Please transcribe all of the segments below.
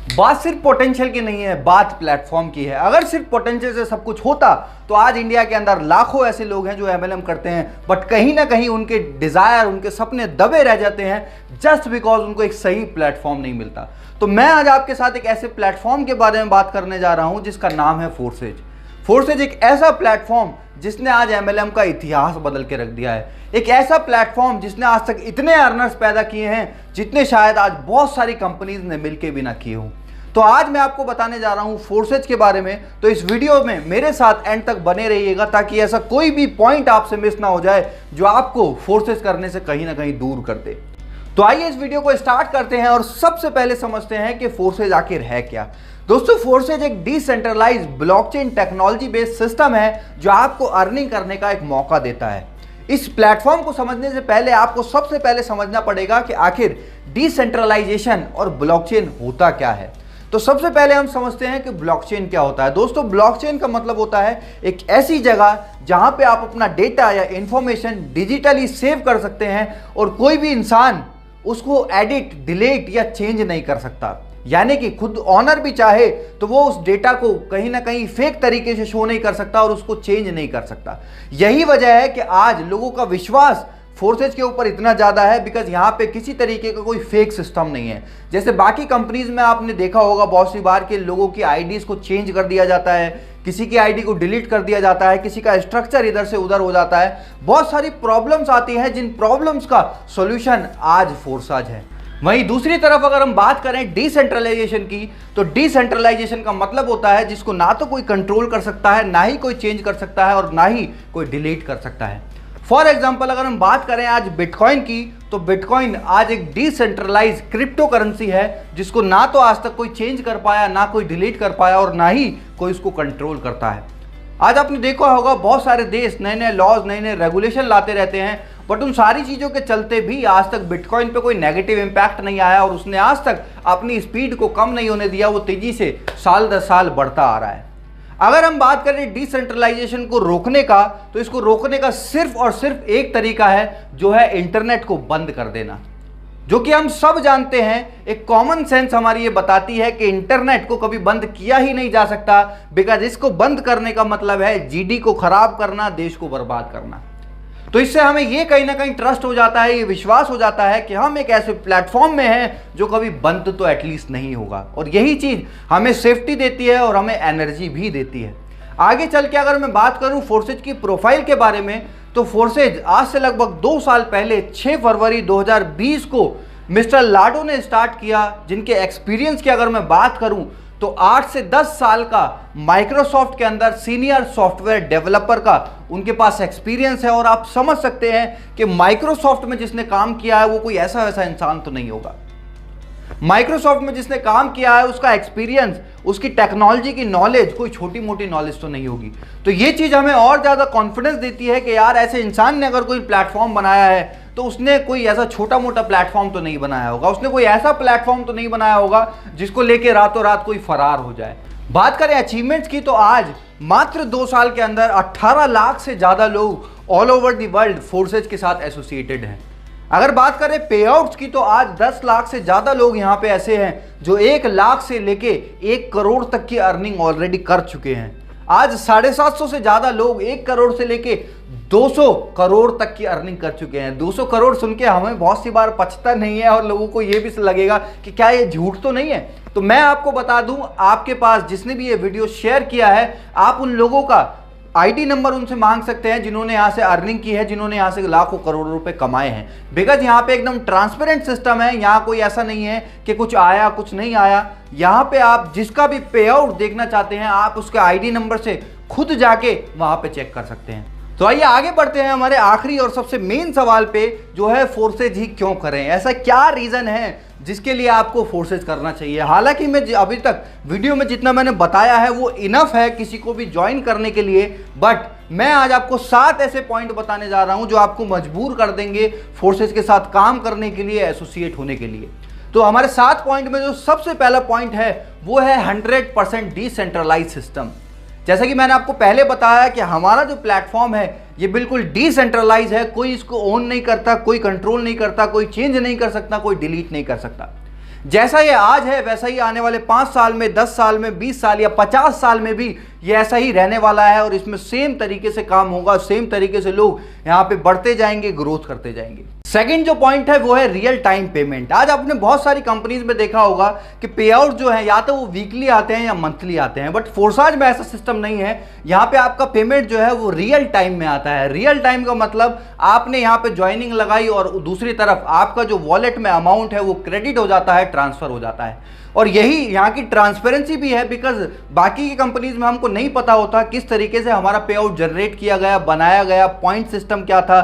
बात सिर्फ पोटेंशियल की नहीं है, बात प्लेटफॉर्म की है। अगर सिर्फ पोटेंशियल से सब कुछ होता तो आज इंडिया के अंदर लाखों ऐसे लोग हैं जो एमएलएम करते हैं, बट कहीं ना कहीं उनके डिजायर, उनके सपने दबे रह जाते हैं जस्ट बिकॉज उनको एक सही प्लेटफॉर्म नहीं मिलता। तो मैं आज आपके साथ एक ऐसे प्लेटफॉर्म के बारे में बात करने जा रहा हूं जिसका नाम है फोर्सेज। फोर्सेज एक ऐसा प्लेटफॉर्म जिसने आज एमएलएम का इतिहास बदल के रख दिया है। एक ऐसा प्लेटफॉर्म जिसने आज तक इतने अर्नर्स पैदा किए हैं जितने शायद आज बहुत सारी कंपनीज ने मिलकर भी ना किए हों। तो आज मैं आपको बताने जा रहा हूं फोर्सेज के बारे में। तो इस वीडियो में मेरे साथ एंड तक बने रहिएगा ताकि ऐसा कोई भी पॉइंट आपसे मिस ना हो जाए जो आपको फोर्सेज करने से कहीं ना कहीं दूर कर दे। तो आइए इस वीडियो को स्टार्ट करते हैं और सबसे पहले समझते हैं कि फोर्सेज आखिर है क्या। दोस्तों, फोर्सेज एक decentralize blockchain technology based system है जो आपको अर्निंग करने का एक मौका देता है। इस प्लेटफॉर्म को समझने से पहले आपको सबसे पहले समझना पड़ेगा कि आखिर डिसेंट्रलाइजेशन और ब्लॉकचेन होता क्या है। तो सबसे पहले हम समझते हैं कि ब्लॉकचेन क्या होता है। दोस्तों, ब्लॉकचेन का मतलब होता है एक ऐसी जगह जहां पे आप अपना डेटा या इंफॉर्मेशन डिजिटली सेव कर सकते हैं और कोई भी इंसान उसको एडिट, डिलीट या चेंज नहीं कर सकता। यानी कि खुद ऑनर भी चाहे तो वो उस डेटा को कहीं ना कहीं फेक तरीके से शो नहीं कर सकता और उसको चेंज नहीं कर सकता। यही वजह है कि आज लोगों का विश्वास फोर्सेज के ऊपर इतना ज़्यादा है बिकॉज यहाँ पे किसी तरीके का कोई फेक सिस्टम नहीं है। जैसे बाकी कंपनीज में आपने देखा होगा बहुत सी बार के लोगों की आईडीज को चेंज कर दिया जाता है, किसी की आईडी को डिलीट कर दिया जाता है, किसी का स्ट्रक्चर इधर से उधर हो जाता है। बहुत सारी प्रॉब्लम्स आती हैं जिन प्रॉब्लम्स का सॉल्यूशन आज फोर्सेज है। वहीं दूसरी तरफ अगर हम बात करें डिसेंट्रलाइजेशन की, तो डिसेंट्रलाइजेशन का मतलब होता है जिसको ना तो कोई कंट्रोल कर सकता है, ना ही कोई चेंज कर सकता है और ना ही कोई डिलीट कर सकता है। फॉर एग्जाम्पल अगर हम बात करें आज बिटकॉइन की, तो बिटकॉइन आज एक डिसेंट्रलाइज क्रिप्टो करेंसी है जिसको ना तो आज तक कोई चेंज कर पाया, ना कोई डिलीट कर पाया और ना ही कोई उसको कंट्रोल करता है। आज आपने देखा होगा बहुत सारे देश नए नए लॉज, नए नए रेगुलेशन लाते रहते हैं, बट उन सारी चीज़ों के चलते भी आज तक बिटकॉइन पे कोई नेगेटिव इम्पैक्ट नहीं आया और उसने आज तक अपनी स्पीड को कम नहीं होने दिया। वो तेजी से साल दर साल बढ़ता आ रहा है। अगर हम बात करें डिसेंट्रलाइजेशन को रोकने का, तो इसको रोकने का सिर्फ और सिर्फ एक तरीका है जो है इंटरनेट को बंद कर देना। जो कि हम सब जानते हैं, एक कॉमन सेंस हमारी ये बताती है कि इंटरनेट को कभी बंद किया ही नहीं जा सकता बिकॉज इसको बंद करने का मतलब है जीडी को खराब करना, देश को बर्बाद करना। तो इससे हमें ये कहीं ना कहीं ट्रस्ट हो जाता है, ये विश्वास हो जाता है कि हम एक ऐसे प्लेटफॉर्म में हैं जो कभी बंद तो एटलीस्ट नहीं होगा और यही चीज़ हमें सेफ्टी देती है और हमें एनर्जी भी देती है। आगे चल के अगर मैं बात करूं फोर्सेज की प्रोफाइल के बारे में, तो फोर्सेज आज से लगभग 2 साल पहले 6 फरवरी 2020 को मिस्टर लाडो ने स्टार्ट किया, जिनके एक्सपीरियंस की अगर मैं बात करूं तो 8 से 10 साल का माइक्रोसॉफ्ट के अंदर सीनियर सॉफ्टवेयर डेवलपर का उनके पास एक्सपीरियंस है। और आप समझ सकते हैं कि माइक्रोसॉफ्ट में जिसने काम किया है वो कोई ऐसा वैसा इंसान तो नहीं होगा। माइक्रोसॉफ्ट में जिसने काम किया है उसका एक्सपीरियंस, उसकी टेक्नोलॉजी की नॉलेज कोई छोटी मोटी नॉलेज तो नहीं होगी। तो ये चीज़ हमें और ज़्यादा कॉन्फिडेंस देती है कि यार ऐसे इंसान ने अगर कोई प्लेटफॉर्म बनाया है तो उसने कोई ऐसा छोटा मोटा प्लेटफॉर्म तो नहीं बनाया होगा, उसने कोई ऐसा प्लेटफॉर्म तो नहीं बनाया होगा जिसको लेके रातों रात कोई फरार हो जाए। बात करें अचीवमेंट्स की, तो आज मात्र 2 साल के अंदर 18 लाख से ज़्यादा लोग all over the world forces के साथ एसोसिएटेड हैं। अगर बात करें पे आउट्स की, तो आज 10 लाख से ज़्यादा लोग यहाँ पे ऐसे हैं जो 1 लाख से लेके 1 करोड़ तक की अर्निंग ऑलरेडी कर चुके हैं। आज 750 से ज़्यादा लोग 1 करोड़ से लेके 200 करोड़ तक की अर्निंग कर चुके हैं। 200 करोड़ सुन के हमें बहुत सी बार पचता नहीं है और लोगों को ये भी लगेगा कि क्या ये झूठ तो नहीं है। तो मैं आपको बता दूं, आपके पास जिसने भी ये वीडियो शेयर किया है, आप उन लोगों का आईडी नंबर उनसे मांग सकते हैं जिन्होंने यहाँ से अर्निंग की है, जिन्होंने यहाँ से लाखों करोड़ों रुपए कमाए हैं। बिकॉज यहाँ पे एकदम ट्रांसपेरेंट सिस्टम है, यहाँ कोई ऐसा नहीं है कि कुछ आया कुछ नहीं आया। यहाँ पे आप जिसका भी पे आउट देखना चाहते हैं आप उसके आईडी नंबर से खुद जाके वहाँ पे चेक कर सकते हैं। तो आइए आगे बढ़ते हैं हमारे आखिरी और सबसे मेन सवाल पे, जो है फोर्सेज ही क्यों करें। ऐसा क्या रीज़न है जिसके लिए आपको फोर्सेज करना चाहिए। हालांकि मैं अभी तक वीडियो में जितना मैंने बताया है वो इनफ है किसी को भी ज्वाइन करने के लिए, बट मैं आज आपको 7 ऐसे पॉइंट बताने जा रहा हूं जो आपको मजबूर कर देंगे फोर्सेज के साथ काम करने के लिए, एसोसिएट होने के लिए। तो हमारे 7 पॉइंट में जो सबसे पहला पॉइंट है वो है 100% डिसेंट्रलाइज सिस्टम। जैसा कि मैंने आपको पहले बताया कि हमारा जो प्लेटफॉर्म है ये बिल्कुल डिसेंट्रलाइज है, कोई इसको ओन नहीं करता, कोई कंट्रोल नहीं करता, कोई चेंज नहीं कर सकता, कोई डिलीट नहीं कर सकता। जैसा ये आज है वैसा ही आने वाले 5 साल में, 10 साल में, 20 साल या 50 साल में भी ये ऐसा ही रहने वाला है और इसमें सेम तरीके से काम होगा, सेम तरीके से लोग यहाँ पे बढ़ते जाएंगे, ग्रोथ करते जाएंगे। सेकंड जो पॉइंट है वो है रियल टाइम पेमेंट। आज आपने बहुत सारी कंपनीज में देखा होगा कि पे आउट जो है या तो वो वीकली आते हैं या मंथली आते हैं, बट फोर्साज में ऐसा सिस्टम नहीं है। यहाँ पे आपका पेमेंट जो है वो रियल टाइम में आता है। रियल टाइम का मतलब आपने यहाँ पे ज्वाइनिंग लगाई और दूसरी तरफ आपका जो वॉलेट में अमाउंट है वो क्रेडिट हो जाता है, ट्रांसफर हो जाता है। और यही यहाँ की ट्रांसपेरेंसी भी है, बिकॉज बाकी की कंपनीज में हमको नहीं पता होता किस तरीके से हमारा पे आउट जनरेट किया गया, बनाया गया, पॉइंट सिस्टम क्या था,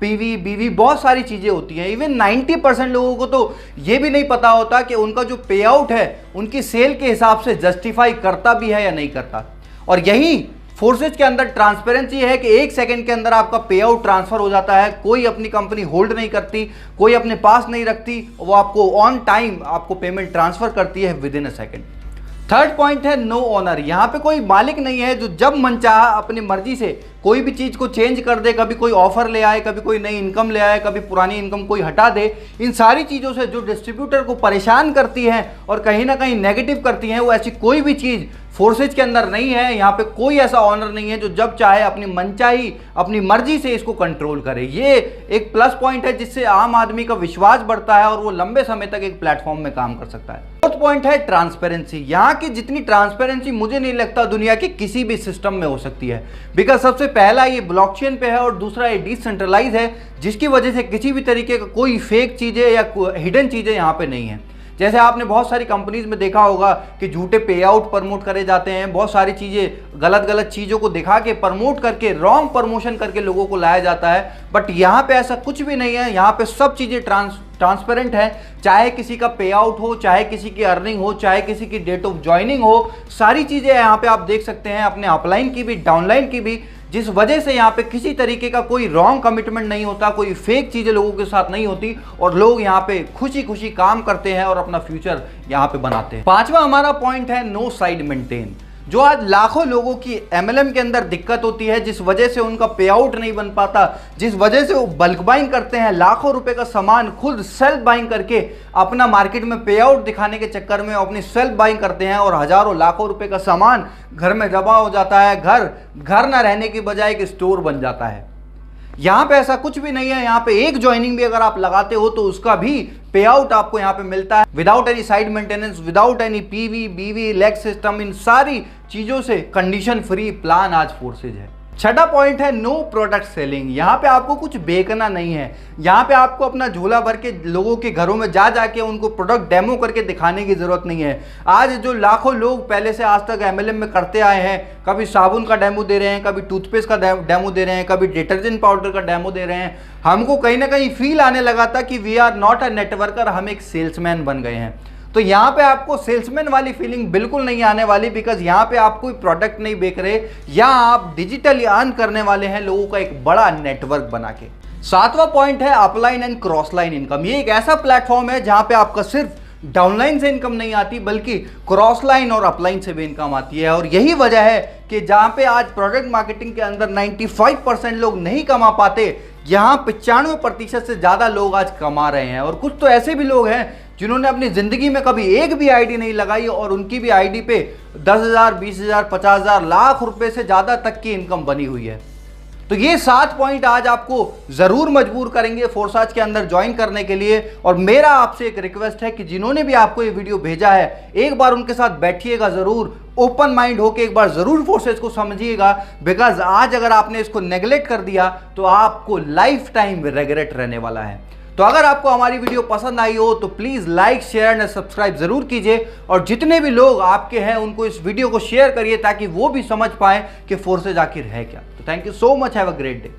पीवी बीवी बहुत सारी चीजें होती हैं। इवन 90% लोगों को तो ये भी नहीं पता होता कि उनका जो पे आउट है उनकी सेल के हिसाब से जस्टिफाई करता भी है या नहीं करता। और यही फोर्सेज के अंदर ट्रांसपेरेंसी है कि 1 सेकंड के अंदर आपका पे आउट ट्रांसफर हो जाता है। कोई अपनी कंपनी होल्ड नहीं करती, कोई अपने पास नहीं रखती, वो आपको ऑन टाइम आपको पेमेंट ट्रांसफर करती है with in a second. Third point है नो ओनर। यहाँ पे कोई मालिक नहीं है जो जब मन चाहा अपनी मर्जी से कोई भी चीज को चेंज कर दे, कभी कोई ऑफर ले आए, कभी कोई नई इनकम ले आए, कभी पुरानी इनकम कोई हटा दे। इन सारी चीजों से जो डिस्ट्रीब्यूटर को परेशान करती हैं और कहीं ना कहीं नेगेटिव करती हैं, वो ऐसी कोई भी चीज फोर्सेज के अंदर नहीं है। यहाँ पे कोई ऐसा ऑनर नहीं है जो जब चाहे अपनी मनचाही अपनी मर्जी से इसको कंट्रोल करे। ये एक प्लस पॉइंट है जिससे आम आदमी का विश्वास बढ़ता है और वो लंबे समय तक एक प्लेटफॉर्म में काम कर सकता है। फोर्थ पॉइंट है ट्रांसपेरेंसी। यहाँ की जितनी ट्रांसपेरेंसी मुझे नहीं लगता दुनिया के किसी भी सिस्टम में हो सकती है, बिकॉज सबसे पहला ये ब्लॉकचेन पे है और दूसरा ये डिसेंट्रलाइज है, जिसकी वजह से किसी भी तरीके का कोई फेक चीजें या हिडन चीजें यहाँ पे नहीं है। जैसे आपने बहुत सारी कंपनीज में देखा होगा कि झूठे पे आउट प्रमोट करे जाते हैं, बहुत सारी चीज़ें गलत चीज़ों को दिखा के प्रमोट करके रॉन्ग प्रमोशन करके लोगों को लाया जाता है। बट यहाँ पे ऐसा कुछ भी नहीं है। यहाँ पे सब चीज़ें ट्रांसपेरेंट है। चाहे किसी का पे आउट हो, चाहे किसी की अर्निंग हो, चाहे किसी की डेट ऑफ ज्वाइनिंग हो, सारी चीज़ें यहाँ पे आप देख सकते हैं, अपने अपलाइन की भी डाउनलाइन की भी, जिस वजह से यहाँ पे किसी तरीके का कोई रॉन्ग कमिटमेंट नहीं होता, कोई फेक चीज़ें लोगों के साथ नहीं होती और लोग यहाँ पे खुशी खुशी काम करते हैं और अपना फ्यूचर यहाँ पे बनाते हैं। पांचवा हमारा पॉइंट है नो साइड मेंटेन। जो आज लाखों लोगों की एमएलएम के अंदर दिक्कत होती है, जिस वजह से उनका पे आउट नहीं बन पाता, जिस वजह से वो बल्क बाइंग करते हैं, लाखों रुपए का सामान खुद सेल्फ बाइंग करके अपना मार्केट में पे आउट दिखाने के चक्कर में अपनी सेल्फ बाइंग करते हैं और हजारों लाखों रुपए का सामान घर में जमा हो जाता है। घर ना रहने की बजाय एक स्टोर बन जाता है। यहाँ पे ऐसा कुछ भी नहीं है। यहाँ पे एक ज्वाइनिंग भी अगर आप लगाते हो तो उसका भी पे आउट आपको यहाँ पे मिलता है without any side maintenance, without any PV बीवी लेग सिस्टम। इन सारी चीजों से कंडीशन फ्री प्लान आज फोर्सेज है। छठा पॉइंट है नो प्रोडक्ट सेलिंग। यहाँ पे आपको कुछ बेचना नहीं है। यहाँ पे आपको अपना झोला भर के लोगों के घरों में जाके उनको प्रोडक्ट डेमो करके दिखाने की जरूरत नहीं है। आज जो लाखों लोग पहले से आज तक एमएलएम में करते आए हैं, कभी साबुन का डेमो दे रहे हैं, कभी टूथपेस्ट का डेमो दे रहे हैं, कभी डिटर्जेंट पाउडर का डेमो दे रहे हैं, हमको कहीं ना कहीं फील आने लगा था कि we are not a networker, हम एक सेल्समैन बन गए हैं। तो यहाँ पे आपको सेल्समैन वाली फीलिंग बिल्कुल नहीं आने वाली, बिकॉज यहाँ पे आप कोई प्रोडक्ट नहीं बेच रहे, या आप डिजिटली अर्न करने वाले हैं लोगों का एक बड़ा नेटवर्क बना के। सातवां पॉइंट है upline and cross line income. ये एक ऐसा प्लेटफॉर्म है जहाँ पे आपका सिर्फ डाउनलाइन से इनकम नहीं आती बल्कि क्रॉस लाइन और अपलाइन से भी इनकम आती है। और यही वजह है कि जहाँ पे आज प्रोडक्ट मार्केटिंग के अंदर 95% लोग नहीं कमा पाते, यहाँ 95% से ज़्यादा लोग आज कमा रहे हैं। और कुछ तो ऐसे भी लोग हैं जिन्होंने अपनी ज़िंदगी में कभी एक भी आईडी नहीं लगाई और उनकी भी आईडी पे 10,000, 20,000, 50,000, लाख रुपए से ज़्यादा तक की इनकम बनी हुई है। तो ये 7 पॉइंट आज आपको ज़रूर मजबूर करेंगे फोर्साज के अंदर ज्वाइन करने के लिए। और मेरा आपसे एक रिक्वेस्ट है कि जिन्होंने भी आपको ये वीडियो भेजा है, एक बार उनके साथ बैठिएगा ज़रूर, ओपन माइंड होके एक बार ज़रूर फोर्सेज को समझिएगा, बिकॉज आज अगर आपने इसको नेगलेक्ट कर दिया तो आपको लाइफ टाइम रिग्रेट रहने वाला है। तो अगर आपको हमारी वीडियो पसंद आई हो तो please like, share and subscribe ज़रूर कीजिए और जितने भी लोग आपके हैं उनको इस वीडियो को शेयर करिए ताकि वो भी समझ पाएँ कि फोर्सेज आखिर है क्या। तो thank you so much, have a great day.